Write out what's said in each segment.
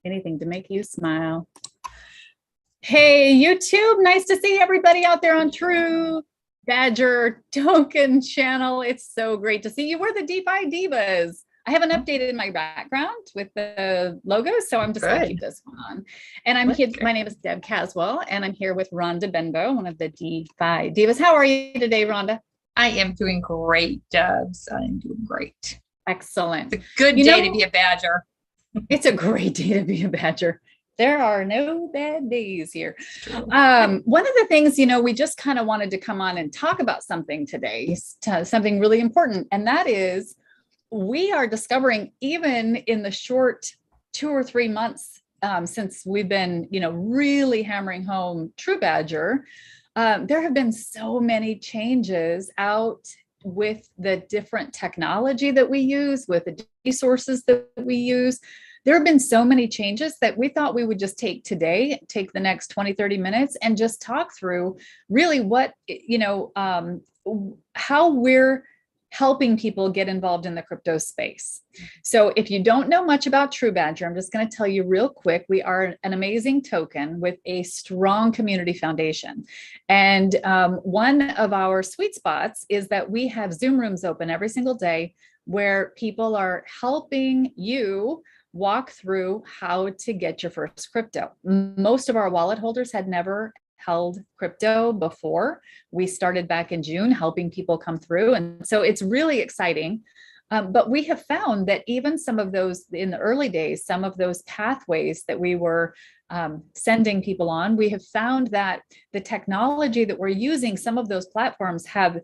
Anything to make you smile. Hey, YouTube, nice to see everybody out there on True Badger Token channel. It's so great to see you. We're the DeFi Divas. I haven't updated my background with the logo, so I'm just going to keep this one on. And I'm here. My name is Deb Caswell, and I'm here with Rhonda Benbow, one of the DeFi Divas. How are you today, Rhonda? I am doing great, Debs. I'm doing great. Excellent. It's a good day to be a badger. It's a great day to be a badger. There are no bad days here. One of the things, we just kind of wanted to come on and talk about something today, something really important. And that is, we are discovering, even in the short 2 or 3 months since we've been, really hammering home True Badger, there have been so many changes out with the different technology that we use, with the resources that we use. There have been so many changes that we thought we would just take the next 20, 30 minutes and just talk through really what, how we're helping people get involved in the crypto space. So if you don't know much about True Badger, I'm just going to tell you real quick, we are an amazing token with a strong community foundation. And one of our sweet spots is that we have Zoom rooms open every single day where people are helping you walk through how to get your first crypto. Most of our wallet holders had never held crypto before. We started back in June helping people come through. And so it's really exciting. But we have found that even some of those in the early days, some of those pathways that we were sending people on, we have found that the technology that we're using, some of those platforms have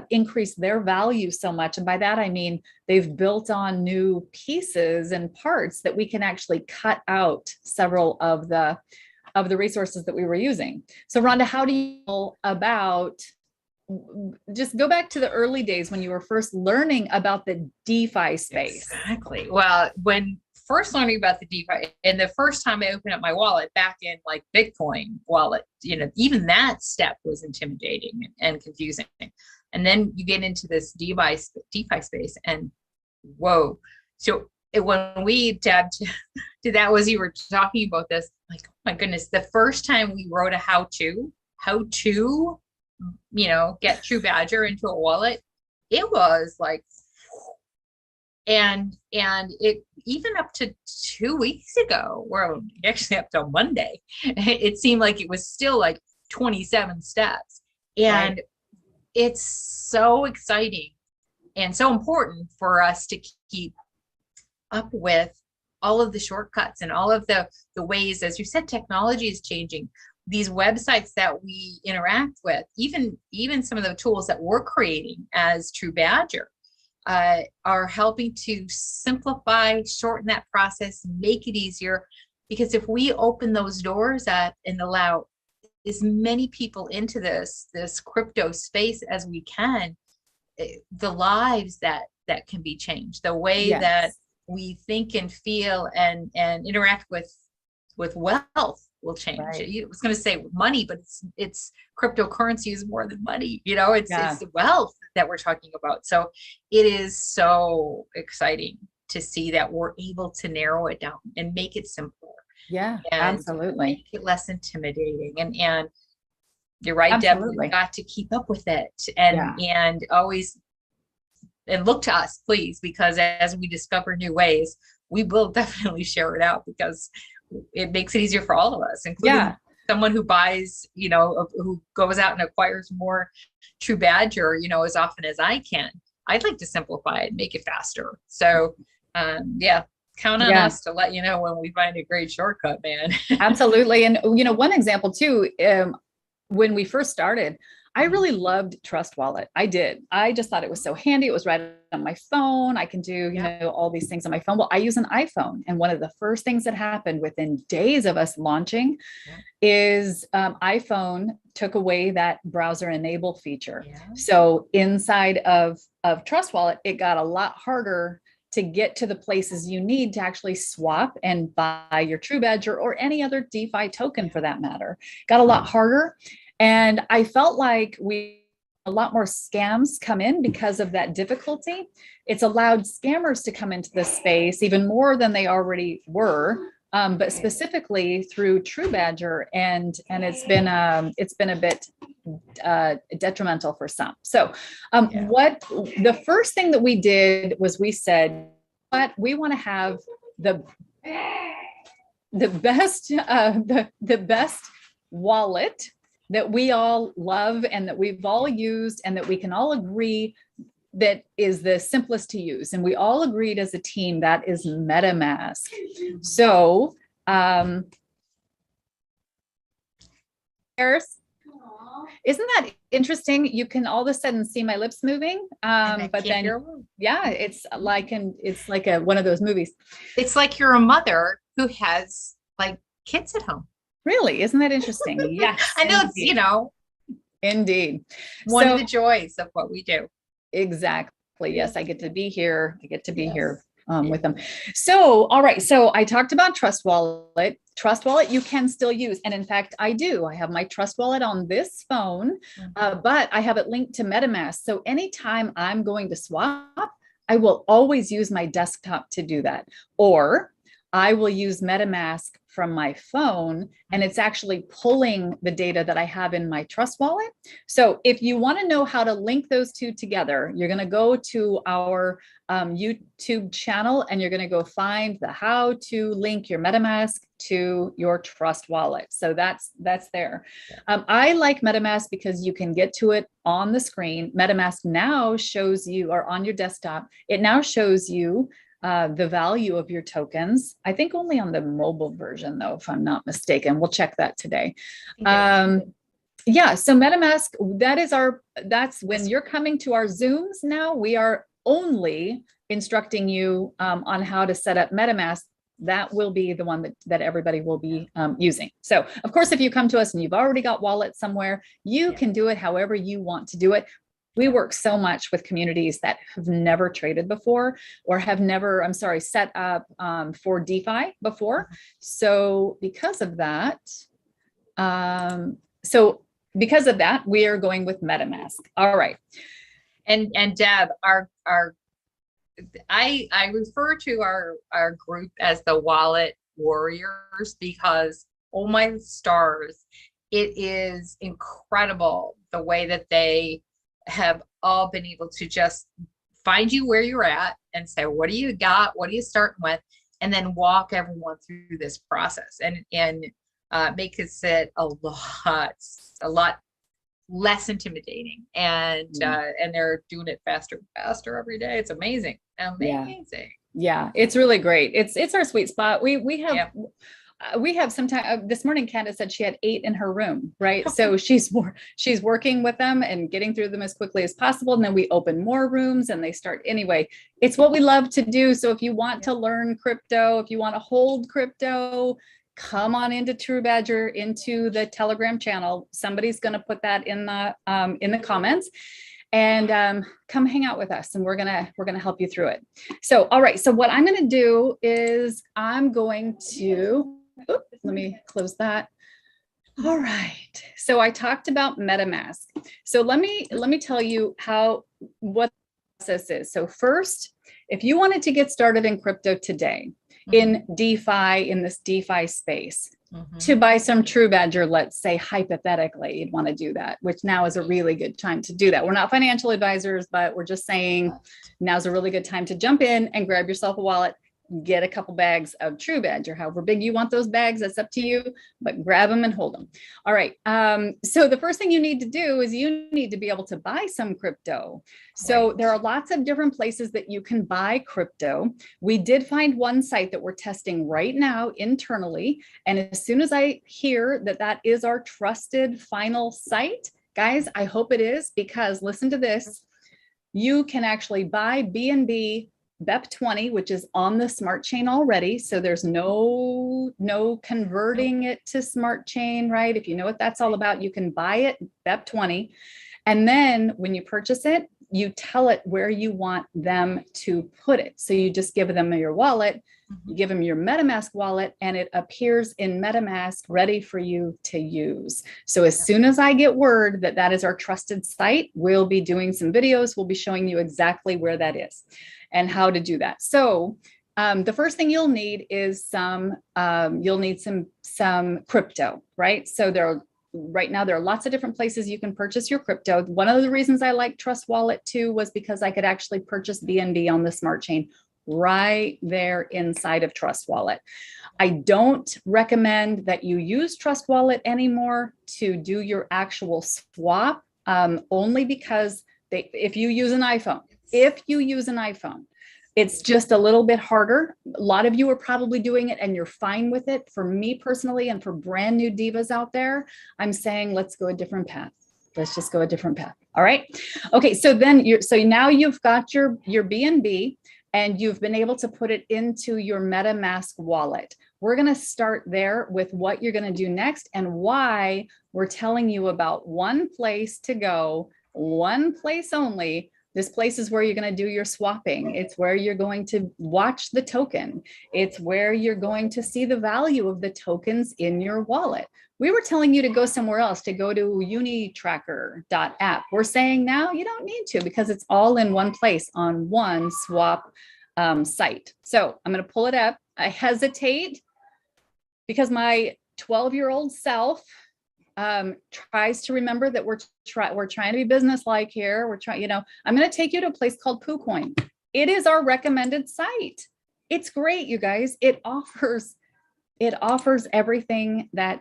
increased their value so much. And by that, I mean, they've built on new pieces and parts that we can actually cut out several of the resources that we were using. So Rhonda, how do you feel about, just go back to the early days when you were first learning about the DeFi space? Exactly. Well, when first learning about the DeFi, and the first time I opened up my wallet back in like Bitcoin wallet, even that step was intimidating and confusing. And then you get into this DeFi space and whoa. So when we did that, was you were talking about this, like, oh my goodness, the first time we wrote a how to get True Badger into a wallet, it was like, and it even up to 2 weeks ago, or actually up till Monday, it seemed like it was still like 27 steps. And it's so exciting and so important for us to keep up with all of the shortcuts and all of the ways, as you said, technology is changing. These websites that we interact with, even some of the tools that we're creating as True Badger, are helping to simplify, shorten that process, make it easier. Because if we open those doors up and allow as many people into this crypto space as we can, the lives that can be changed, the way that we think and feel and interact with wealth will change. I was going to say money, but it's cryptocurrency is more than money. It's the wealth that we're talking about. So it is so exciting to see that we're able to narrow it down and make it simpler. Yeah, and absolutely. Make it less intimidating. And you're right, Deb, we've got to keep up with it and always, and look to us, please, because as we discover new ways, we will definitely share it out, because it makes it easier for all of us, including someone who buys, who goes out and acquires more True Badger, as often as I can. I'd like to simplify it, make it faster. So, count on us to let you know when we find a great shortcut, man. Absolutely. And, one example too, when we first started, I really loved Trust Wallet. I did. I just thought it was so handy. It was right on my phone. I can do, all these things on my phone. Well, I use an iPhone. And one of the first things that happened within days of us launching is iPhone took away that browser enable feature. So inside of Trust Wallet, it got a lot harder to get to the places you need to actually swap and buy your True Badger or any other DeFi token for that matter. Got a lot harder. And I felt like a lot more scams come in because of that difficulty. It's allowed scammers to come into the space even more than they already were but specifically through True Badger, and it's been a bit detrimental for some. So what the first thing that we did was we said, what we want to have the best the best wallet that we all love and that we've all used and that we can all agree that is the simplest to use. And we all agreed as a team that is MetaMask. So, Harris, isn't that interesting? You can all of a sudden see my lips moving, but then, yeah, it's like one of those movies. It's like you're a mother who has like kids at home. Really? Isn't that interesting? Yes. I know, it's, you know. Indeed. One of the joys of what we do. Exactly. Yes, I get to be here. I get to be here with them. So, all right. So I talked about Trust Wallet. Trust Wallet you can still use. And in fact, I do. I have my Trust Wallet on this phone, but I have it linked to MetaMask. So anytime I'm going to swap, I will always use my desktop to do that. Or I will use MetaMask from my phone, and it's actually pulling the data that I have in my Trust Wallet. So if you want to know how to link those two together, you're going to go to our YouTube channel and you're going to go find the how to link your MetaMask to your Trust Wallet. So that's there. I like MetaMask because you can get to it on the screen. MetaMask now shows you, or on your desktop, it now shows you the value of your tokens. I think only on the mobile version, though, if I'm not mistaken. We'll check that today. Yeah, so MetaMask, that's when you're coming to our Zooms now, we are only instructing you on how to set up MetaMask. That will be the one that everybody will be using. So of course, if you come to us and you've already got wallets somewhere, you can do it however you want to do it. We work so much with communities that have never traded before or have never, set up for DeFi before. So because of that, we are going with MetaMask. All right. And Deb, I refer to our group as the Wallet Warriors because, oh my stars, it is incredible the way that they have all been able to just find you where you're at and say, what do you got? What are you starting with? And then walk everyone through this process and make it sit a lot less intimidating. And they're doing it faster and faster every day. It's amazing. Amazing. Yeah, it's really great. It's our sweet spot. We have sometimes this morning, Candace said she had 8 in her room, right? So she's working with them and getting through them as quickly as possible. And then we open more rooms and they start anyway. It's what we love to do. So if you want to learn crypto, if you want to hold crypto, come on into True Badger, into the Telegram channel. Somebody's going to put that in the comments. And come hang out with us, and we're gonna help you through it. So, all right. So what I'm gonna do is I'm going to let me close that. All right. So I talked about MetaMask. So let me tell you what the process is. So first, if you wanted to get started in crypto today, in DeFi, in this DeFi space, to buy some True Badger, let's say hypothetically, you'd want to do that, which now is a really good time to do that. We're not financial advisors, but we're just saying now's a really good time to jump in and grab yourself a wallet, get a couple bags of True Badger. However big you want those bags, that's up to you, but grab them and hold them. All right. So the first thing you need to do is you need to be able to buy some crypto. So there are lots of different places that you can buy crypto. We did find one site that we're testing right now internally. And as soon as I hear that is our trusted final site, guys, I hope it is, because listen to this. You can actually buy BNB BEP20, which is on the smart chain already. So there's no converting it to smart chain, right? If you know what that's all about, you can buy it BEP20. And then when you purchase it, you tell it where you want them to put it. So you just give them your wallet, you give them your MetaMask wallet, and it appears in MetaMask ready for you to use. So as soon as I get word that is our trusted site, we'll be doing some videos. We'll be showing you exactly where that is and how to do that. So The first thing you'll need is you'll need some crypto, right? So right now there are lots of different places you can purchase your crypto. One of the reasons I like Trust Wallet too was because I could actually purchase BNB on the smart chain right there inside of Trust Wallet. I don't recommend that you use Trust Wallet anymore to do your actual swap, only because if you use an iPhone, it's just a little bit harder. A lot of you are probably doing it and you're fine with it. For me personally, and for brand new divas out there, I'm saying, let's go a different path. Let's just go a different path. All right. Okay. So now you've got your BNB and you've been able to put it into your MetaMask wallet. We're going to start there with what you're going to do next and why we're telling you about one place to go, one place only. This place is where you're going to do your swapping. It's where you're going to watch the token. It's where you're going to see the value of the tokens in your wallet. We were telling you to go somewhere else, to go to unitracker.app. We're saying now you don't need to because it's all in one place on one swap site. So I'm going to pull it up. I hesitate because my 12-year-old self tries to remember that we're trying to be business-like here. I'm going to take you to a place called poocoin. It is our recommended site. It's great, you guys. It offers everything that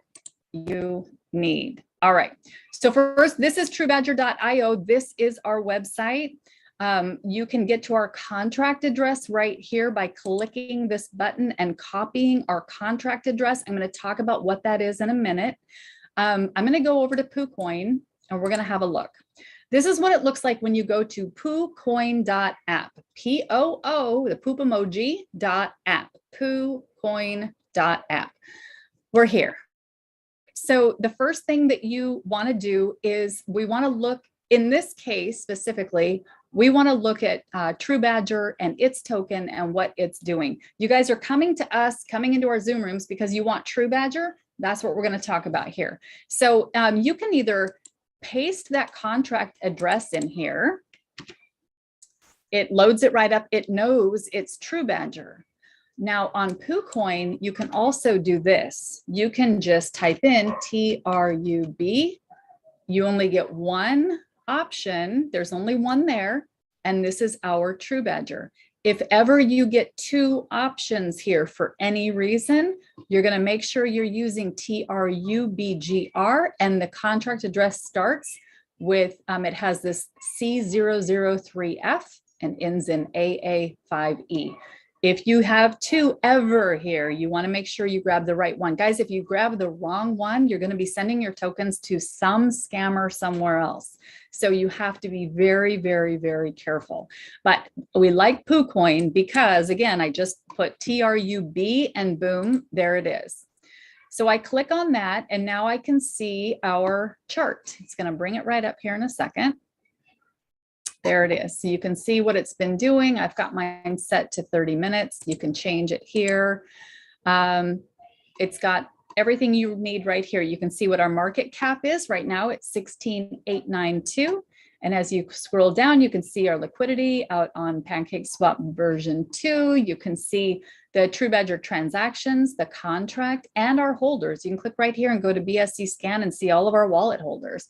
you need. All right. So first, this is truebadger.io. This is our website. You can get to our contract address right here by clicking this button and copying our contract address. I'm going to talk about what that is in a minute. I'm going to go over to poocoin and we're going to have a look. This is what it looks like when you go to poocoin.app, P-O-O, the poop emoji, .app, poocoin.app. We're here. So the first thing that you want to do is we want to look, in this case specifically, we want to look at True Badger and its token and what it's doing. You guys are coming into our Zoom rooms because you want True Badger. That's what we're going to talk about here. So you can either paste that contract address in here. It loads it right up. It knows it's True Badger. Now on poocoin, you can also do this. You can just type in TRUB. You only get one option. There's only one there. And this is our True Badger. If ever you get two options here for any reason, you're going to make sure you're using TRUBGR and the contract address starts with, it has this C003F and ends in AA5E. If you have two ever here, you want to make sure you grab the right one. Guys, if you grab the wrong one, you're going to be sending your tokens to some scammer somewhere else. So you have to be very, very, very careful. But we like poocoin because, again, I just put TRUB and boom, there it is. So I click on that and now I can see our chart. It's going to bring it right up here in a second. There it is. So you can see what it's been doing. I've got mine set to 30 minutes. You can change it here. It's got everything you need right here. You can see what our market cap is right now. It's 16,892. And as you scroll down, you can see our liquidity out on PancakeSwap version 2. You can see the True Badger transactions, the contract, and our holders. You can click right here and go to BSC scan and see all of our wallet holders.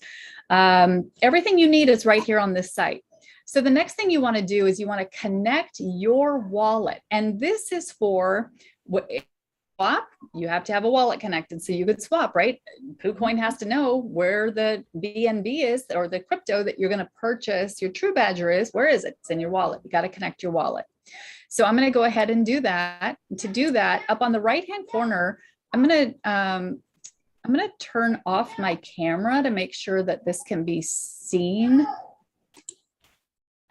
Everything you need is right here on this site. So the next thing you want to do is you want to connect your wallet. And this is for swap. You have to have a wallet connected so you could swap, right? poocoin has to know where the BNB is or the crypto that you're going to purchase your True Badger is. Where is it? It's in your wallet. You got to connect your wallet. So I'm going to go ahead and do that. To do that, up on the right-hand corner, I'm going to turn off my camera to make sure that this can be seen.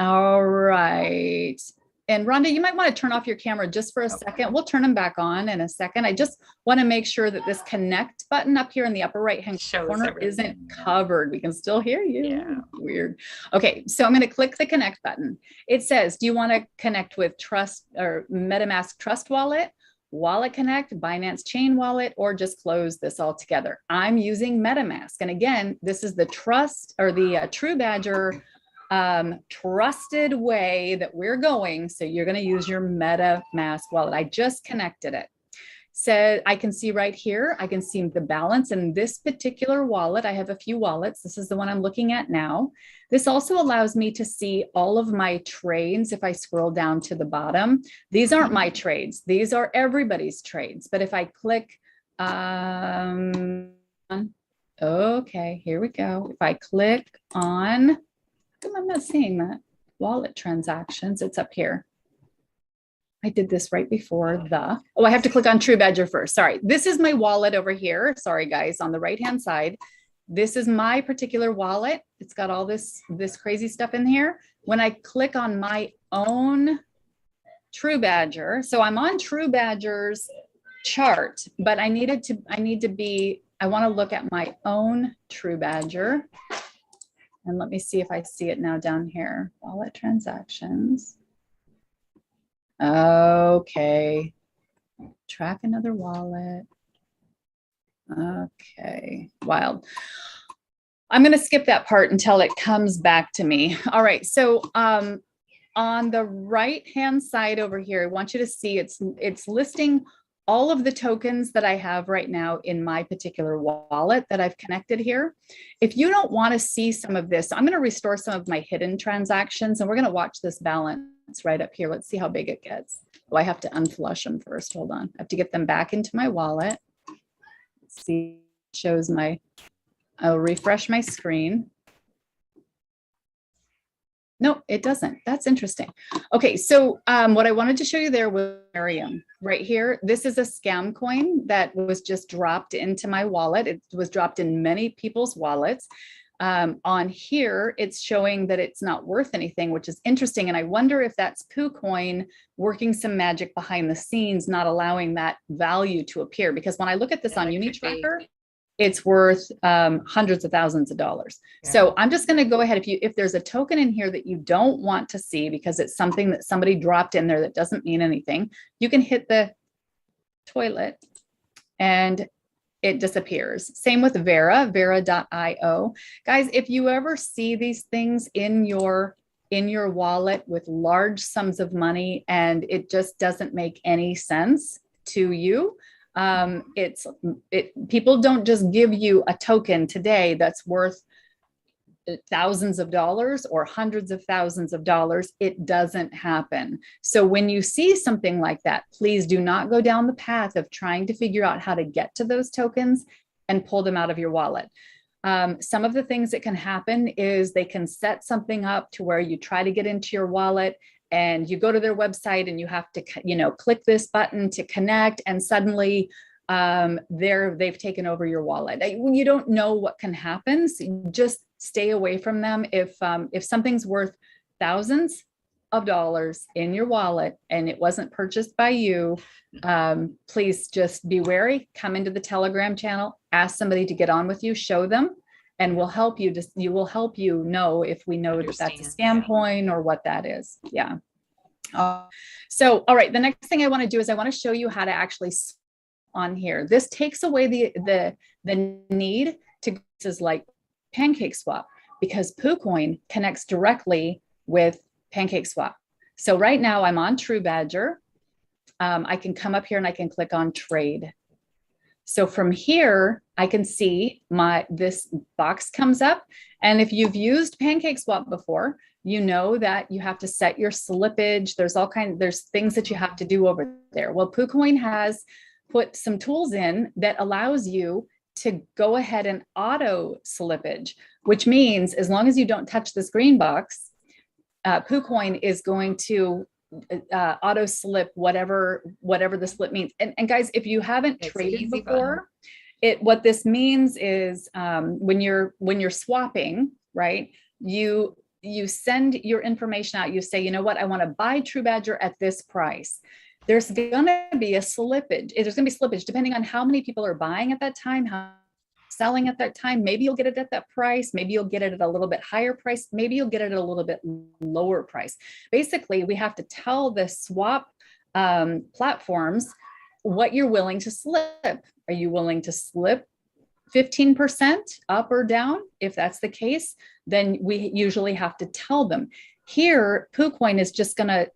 All right. And Rhonda, you might want to turn off your camera just for a second. We'll turn them back on in a second. I just want to make sure that this connect button up here in the upper right-hand corner isn't covered. We can still hear you. Yeah. Weird. Okay. So I'm going to click the connect button. It says, do you want to connect with Trust or MetaMask Trust Wallet, Wallet Connect, Binance Chain Wallet, or just close this all together? I'm using MetaMask. And again, this is the Trust or the True Badger trusted way that we're going. So you're going to use your MetaMask wallet. I just connected it. So I can see right here, I can see the balance in this particular wallet. I have a few wallets. This is the one I'm looking at now. This also allows me to see all of my trades. If I scroll down to the bottom, these aren't my trades. These are everybody's trades. But if I click, okay, here we go. If I click on, I'm not seeing that, wallet transactions, it's up here. I did this right before I have to click on True Badger first. Sorry. This is my wallet over here. Sorry, guys, on the right-hand side. This is my particular wallet. It's got all this crazy stuff in here. When I click on my own True Badger, so I'm on True Badger's chart, but I want to look at my own True Badger. And let me see if I see it now down here. Wallet transactions. Okay. Track another wallet. Okay. Wild. I'm going to skip that part until it comes back to me. All right. So on the right-hand side over here, I want you to see it's listing all of the tokens that I have right now in my particular wallet that I've connected here. If you don't want to see some of this, I'm going to restore some of my hidden transactions, and we're going to watch this balance right up here. Let's see how big it gets. Oh, I have to unflush them first. Hold on. I have to get them back into my wallet. Let's see, it shows I'll refresh my screen. No, it doesn't. That's interesting. Okay, so what I wanted to show you there was Ethereum right here. This is a scam coin that was just dropped into my wallet. It was dropped in many people's wallets. On here, it's showing that it's not worth anything, which is interesting. And I wonder if that's poocoin working some magic behind the scenes, not allowing that value to appear. Because when I look at this on UniTracker, it's worth hundreds of thousands of dollars. Yeah. So I'm just going to go ahead. If there's a token in here that you don't want to see because it's something that somebody dropped in there that doesn't mean anything, you can hit the toilet and it disappears. Same with vera.io. Guys, if you ever see these things in your wallet with large sums of money and it just doesn't make any sense to you, people don't just give you a token today that's worth thousands of dollars or hundreds of thousands of dollars. It doesn't happen. So when you see something like that, please do not go down the path of trying to figure out how to get to those tokens and pull them out of your wallet. Some of the things that can happen is they can set something up to where you try to get into your wallet and you go to their website and you have to, click this button to connect, and suddenly they've taken over your wallet. You don't know what can happen, so just stay away from them. If something's worth thousands of dollars in your wallet and it wasn't purchased by you, please just be wary. Come into the Telegram channel, ask somebody to get on with you, show them, and we'll help you. Will help you know if we know that that's a scam coin or what that is. Yeah. So, all right. The next thing I want to do is I want to show you how to actually on here. This takes away the need to use like PancakeSwap, because poocoin connects directly with PancakeSwap. So right now I'm on True Badger. I can come up here and I can click on trade. So from here, I can see this box comes up. And if you've used PancakeSwap before, you know that you have to set your slippage. There's things that you have to do over there. Well, poocoin has put some tools in that allows you to go ahead and auto slippage, which means as long as you don't touch this green box, poocoin is going to auto slip whatever the slip means. And guys, if you haven't traded before, what this means is when you're swapping, right? You send your information out. You say, you know what, I want to buy True Badger at this price. There's going to be a slippage. There's going to be slippage depending on how many people are buying at that time, how selling at that time. Maybe you'll get it at that price. Maybe you'll get it at a little bit higher price. Maybe you'll get it at a little bit lower price. Basically, we have to tell the swap platforms what you're willing to slip. Are you willing to slip 15% up or down, if that's the case, then we usually have to tell them. Here, poocoin is just gonna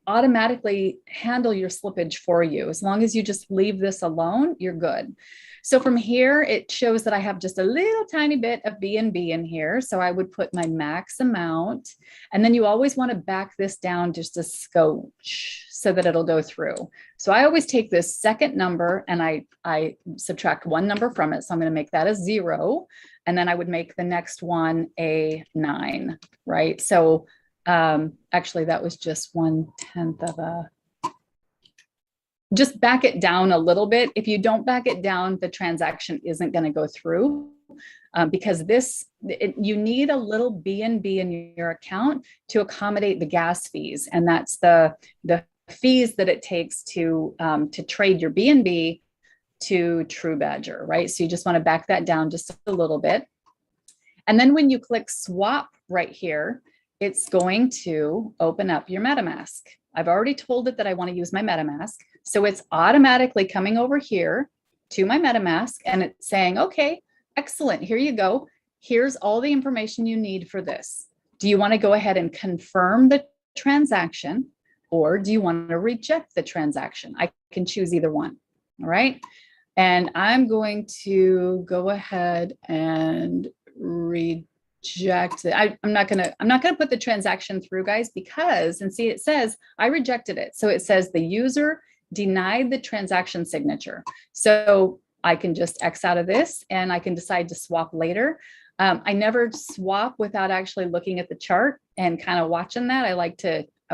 automatically handle your slippage for you. As long as you just leave this alone, you're good. So from here, it shows that I have just a little tiny bit of BNB in here. So I would put my max amount, and then you always want to back this down just a scotch so that it'll go through. So I always take this second number and I subtract one number from it. So I'm going to make that a 0. And then I would make the next one a 9, right? So actually that was just 1/10 of a, just back it down a little bit. If you don't back it down, the transaction isn't going to go through because you need a little BNB in your account to accommodate the gas fees. And that's the fees that it takes to trade your BNB to True Badger, right? So you just want to back that down just a little bit. And then when you click swap right here, it's going to open up your MetaMask. I've already told it that I want to use my MetaMask. So it's automatically coming over here to my MetaMask and it's saying, okay, excellent, here you go. Here's all the information you need for this. Do you want to go ahead and confirm the transaction, or do you want to reject the transaction? I can choose either one, all right? And I'm going to go ahead and reject it. I'm not gonna put the transaction through, guys, because, and see, it says I rejected it. So it says the user denied the transaction signature. So I can just X out of this and I can decide to swap later. I never swap without actually looking at the chart and kind of watching that. I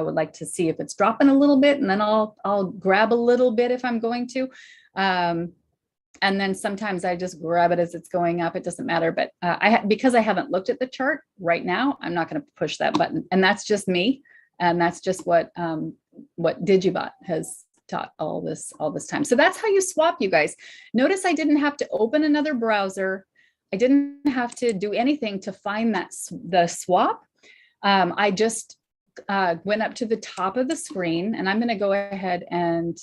would like to see if it's dropping a little bit, and then I'll grab a little bit if I'm going to. And then sometimes I just grab it as it's going up. It doesn't matter, but because I haven't looked at the chart right now, I'm not going to push that button. And that's just me. And that's just what Digibot has taught all this time. So that's how you swap, you guys. Notice I didn't have to open another browser. I didn't have to do anything to find the swap. I just went up to the top of the screen, and I'm going to go ahead and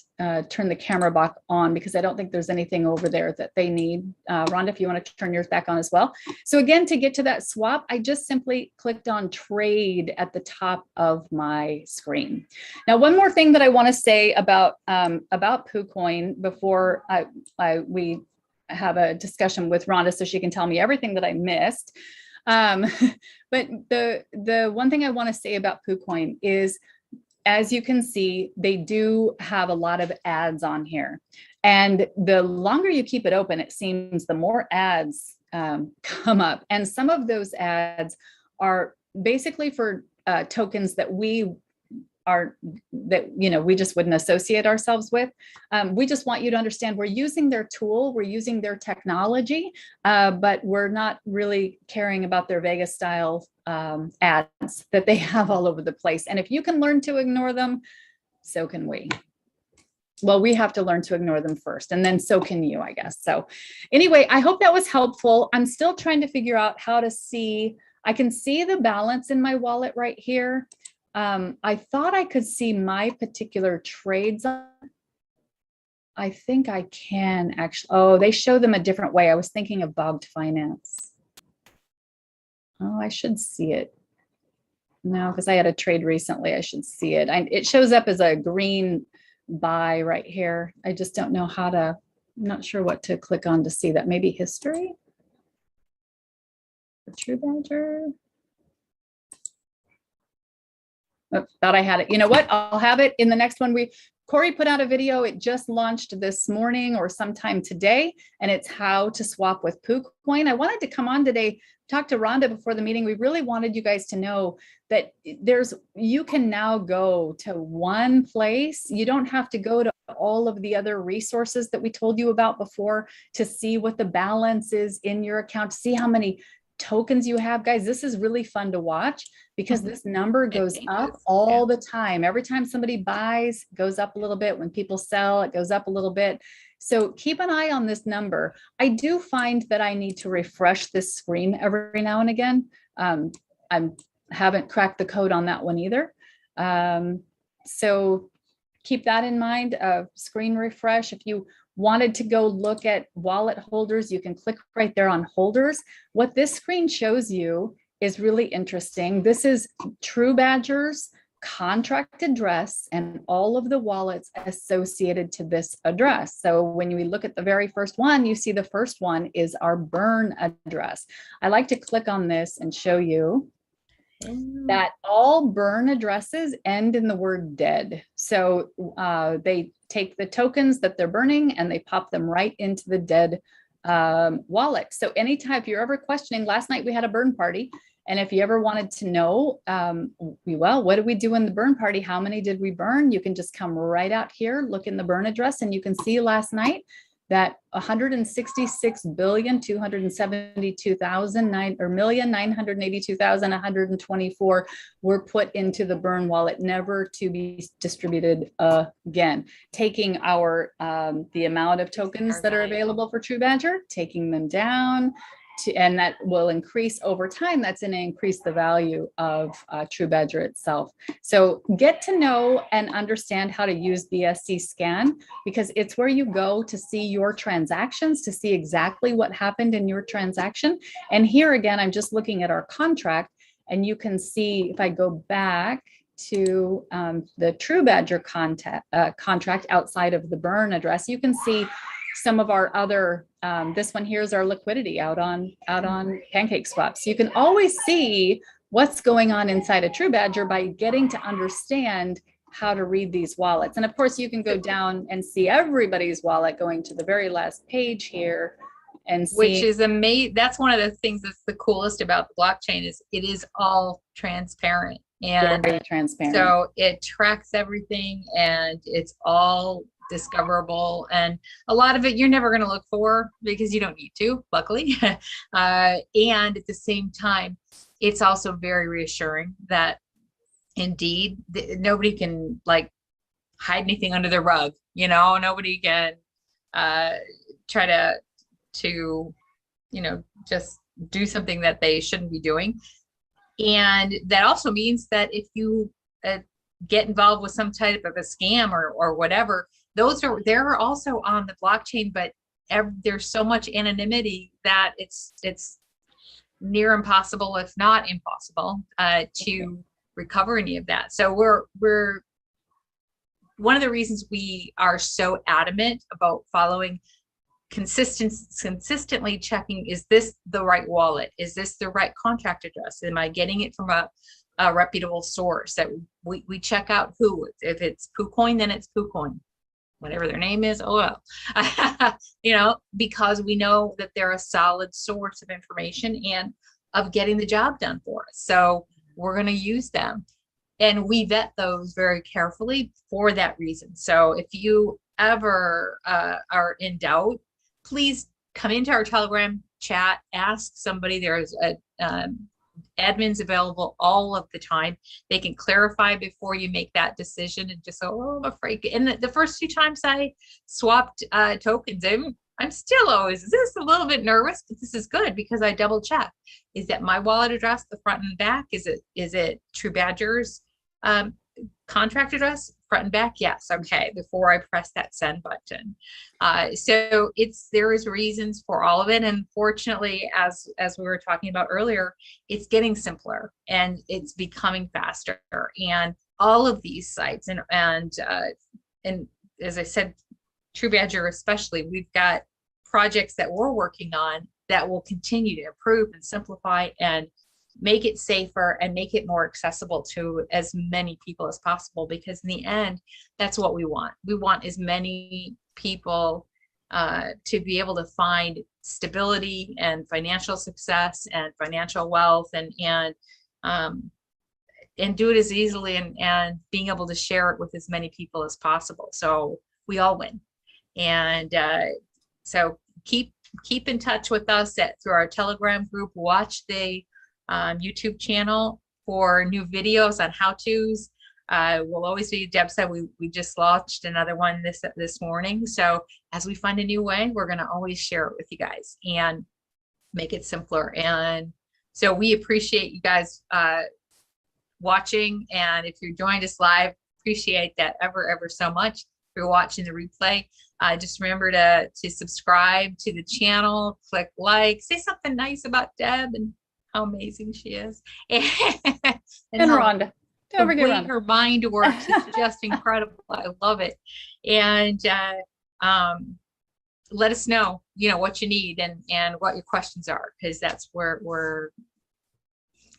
turn the camera back on because I don't think there's anything over there that they need. Rhonda, if you want to turn yours back on as well. So again, to get to that swap, I just simply clicked on trade at the top of my screen. Now, one more thing that I want to say about poocoin before we have a discussion with Rhonda so she can tell me everything that I missed. But the one thing I want to say about poocoin is, as you can see, they do have a lot of ads on here. And the longer you keep it open, it seems the more ads come up. And some of those ads are basically for tokens that we just wouldn't associate ourselves with. We just want you to understand we're using their tool, we're using their technology, but we're not really caring about their Vegas style ads that they have all over the place. And if you can learn to ignore them, so can we. Well, we have to learn to ignore them first, and then so can you, I guess. So anyway, I hope that was helpful. I'm still trying to figure out how to see. I can see the balance in my wallet right here. I thought I could see my particular trades. I think I can actually. Oh, they show them a different way. I was thinking of Bogged Finance. Oh, I should see it. No, because I had a trade recently. I should see it. It shows up as a green buy right here. I just don't know how to, I'm not sure what to click on to see that. Maybe history? For True Badger? Oh, thought I had it. You know what? I'll have it in the next one. Corey put out a video. It just launched this morning or sometime today, and it's how to swap with poocoin. I wanted to come on today, talk to Rhonda before the meeting. We really wanted you guys to know that you can now go to one place. You don't have to go to all of the other resources that we told you about before to see what the balance is in your account, to see how many tokens you have. Guys, this is really fun to watch because this number goes up all the time. Every time somebody buys, it goes up a little bit. When people sell, it goes up a little bit. So keep an eye on this number. I do find that I need to refresh this screen every now and again. I haven't cracked the code on that one either. So keep that in mind, screen refresh. If you wanted to go look at wallet holders, you can click right there on holders. What this screen shows you is really interesting. This is True Badger's contract address and all of the wallets associated to this address. So when we look at the very first one, you see the first one is our burn address. I like to click on this and show you that all burn addresses end in the word dead. So they take the tokens that they're burning and they pop them right into the dead wallet. So anytime, if you're ever questioning, last night we had a burn party. And if you ever wanted to know, well, what did we do in the burn party? How many did we burn? You can just come right out here, look in the burn address, and you can see last night that 166,272,982,124 were put into the burn wallet, never to be distributed again. Taking our the amount of tokens that are available for True Badger, taking them down. And that will increase over time. That's going to increase the value of True Badger itself. So get to know and understand how to use BSC Scan, because it's where you go to see your transactions, to see exactly what happened in your transaction. And here again, I'm just looking at our contract, and you can see, if I go back to the True Badger contract outside of the burn address, you can see some of our other, this one here is our liquidity out on Pancake Swap. So you can always see what's going on inside a True Badger by getting to understand how to read these wallets. And of course, you can go down and see everybody's wallet, going to the very last page here and see. Which is amazing. That's one of the things that's the coolest about the blockchain, is it is all transparent. And very transparent. So it tracks everything, and it's all discoverable, and a lot of it you're never going to look for because you don't need to, luckily. And at the same time, it's also very reassuring that indeed nobody can like hide anything under the rug. Nobody can try to just do something that they shouldn't be doing. And that also means that if you get involved with some type of a scam or whatever, they're also on the blockchain, but there's so much anonymity that it's near impossible, if not impossible, to recover any of that. So we're one of the reasons we are so adamant about following consistently checking, is this the right wallet? Is this the right contract address? Am I getting it from a reputable source? That we check out who. If it's poocoin, then it's poocoin, whatever their name is. Oh well. Because we know that they're a solid source of information and of getting the job done for us. So we're going to use them, and we vet those very carefully for that reason. So if you ever are in doubt, please come into our Telegram chat, ask somebody. There's admins available all of the time. They can clarify before you make that decision and just go, oh, I'm afraid. And the first few times I swapped tokens, I'm still always a little bit nervous, but this is good because I double check. Is that my wallet address, the front and back? Is it True Badger's contract address, front and back? Yes. Okay. Before I press that send button. So there is reasons for all of it. And fortunately, as we were talking about earlier, it's getting simpler and it's becoming faster. And all of these sites and as I said, True Badger especially, we've got projects that we're working on that will continue to improve and simplify and make it safer and make it more accessible to as many people as possible, because in the end, that's what we want. We want as many people to be able to find stability and financial success and financial wealth and do it as easily and being able to share it with as many people as possible. So we all win. And so keep in touch with us through our Telegram group. Watch the YouTube channel for new videos on how-tos. We'll always be, Deb said, we just launched another one this morning. So as we find a new way, we're going to always share it with you guys and make it simpler. And so we appreciate you guys watching. And if you joined us live, appreciate that ever so much. If you're watching the replay, Just remember to subscribe to the channel, click like, say something nice about Deb and how amazing she is. And how Rhonda. Don't the forget way Rhonda. her mind works is just incredible. I love it. And let us know, what you need and what your questions are, because that's where we're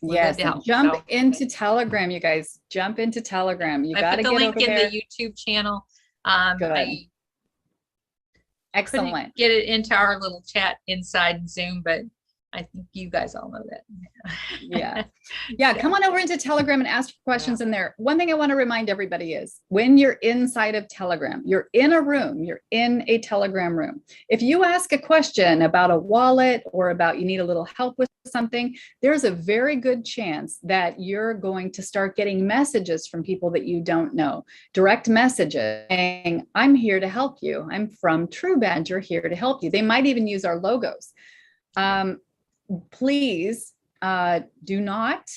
yes, help, jump into Telegram, you guys. Jump into Telegram. You got to get over there. I put the link in the YouTube channel. Good. Excellent. Couldn't get it into our little chat inside Zoom, but I think you guys all know that. Yeah. Come on over into Telegram and ask questions in there. One thing I want to remind everybody is when you're inside of Telegram, you're in a room, you're in a Telegram room. If you ask a question about a wallet or about you need a little help with something, there's a very good chance that you're going to start getting messages from people that you don't know, direct messages saying, I'm here to help you. I'm from True Badger, here to help you. They might even use our logos. Please do not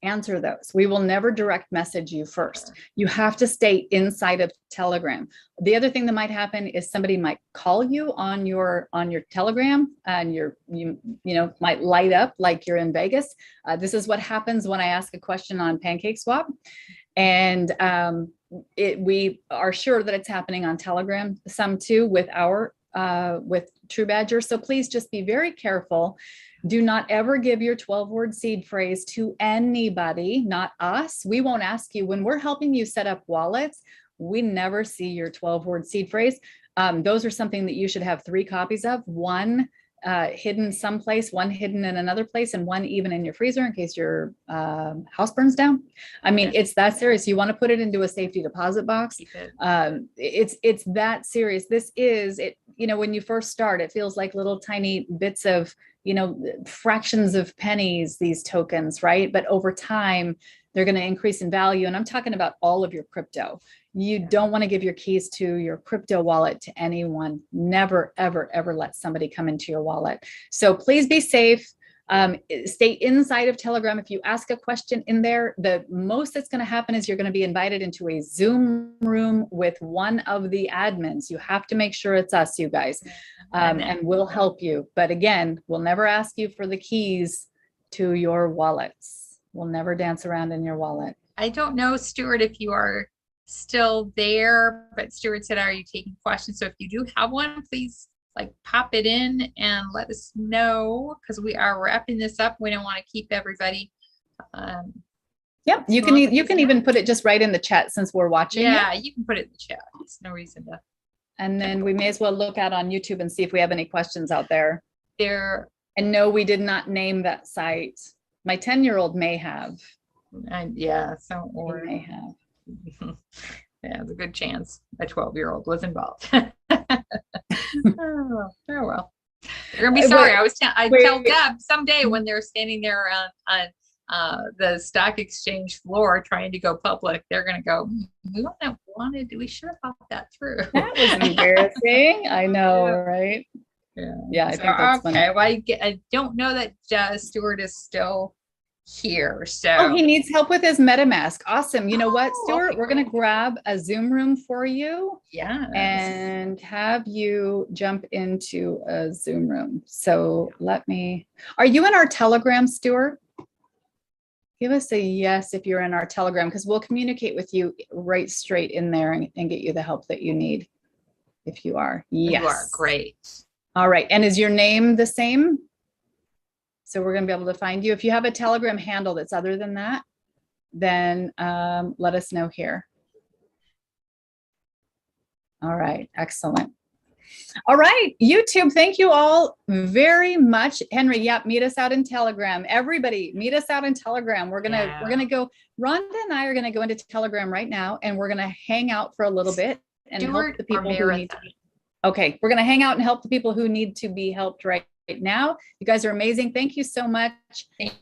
answer those. We will never direct message you first. You have to stay inside of Telegram. The other thing that might happen is somebody might call you on your Telegram and you might light up like you're in Vegas. This is what happens when I ask a question on PancakeSwap. And we are sure that it's happening on Telegram, some too, with True Badger. So please just be very careful. Do not ever give your 12-word seed phrase to anybody, not us. We won't ask you when we're helping you set up wallets. We never see your 12-word seed phrase. Those are something that you should have 3 copies of, one hidden someplace, one hidden in another place, and one even in your freezer in case your house burns down. I mean, it's that serious. You want to put it into a safety deposit box. It's that serious. This is it. When you first start, it feels like little tiny bits of, fractions of pennies, these tokens, right? But over time, they're going to increase in value. And I'm talking about all of your crypto. You don't want to give your keys to your crypto wallet to anyone. Never, ever, ever let somebody come into your wallet. So please be safe. Stay inside of Telegram. If you ask a question in there, the most that's going to happen is you're going to be invited into a Zoom room with one of the admins. You have to make sure it's us, you guys, and we'll help you. But again, we'll never ask you for the keys to your wallets. We'll never dance around in your wallet. I don't know, Stuart, if you are still there, but Stuart said, are you taking questions? So if you do have one, please pop it in and let us know, because we are wrapping this up. We don't want to keep everybody. Yep, you can even put it just right in the chat since we're watching. Yeah, you can put it in the chat. There's no reason to. And then we may as well look out on YouTube and see if we have any questions out there. And no, we did not name that site. My 10-year-old may have. Yeah, so or may have. Yeah, there's a good chance a 12-year-old was involved. Oh well. You're gonna be sorry. I tell Deb someday when they're standing there on the stock exchange floor trying to go public, they're gonna go, we should have thought that through. That was embarrassing. I know, right? Yeah, I think that's funny. Well, I don't know that Stuart is still here. So he needs help with his MetaMask. Awesome. You know what, Stuart? We're going to grab a Zoom room for you. Yeah. And have you jump into a Zoom room. So are you in our Telegram, Stuart? Give us a yes if you're in our Telegram, because we'll communicate with you right straight in there and get you the help that you need. If you are. Yes. You are. Great. All right. And is your name the same? So we're going to be able to find you. If you have a Telegram handle that's other than that, then let us know here. All right. Excellent. All right. YouTube, thank you all very much. Henry, meet us out in Telegram. Everybody, meet us out in Telegram. We're gonna go. Rhonda and I are gonna go into Telegram right now, and we're gonna hang out for a little bit and help the people who need to be. Okay, we're gonna hang out and help the people who need to be helped right now. You guys are amazing. Thank you so much.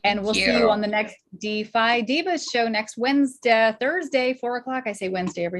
And we'll see you on the next DeFi Divas show next Thursday, 4 o'clock. I say Wednesday every time.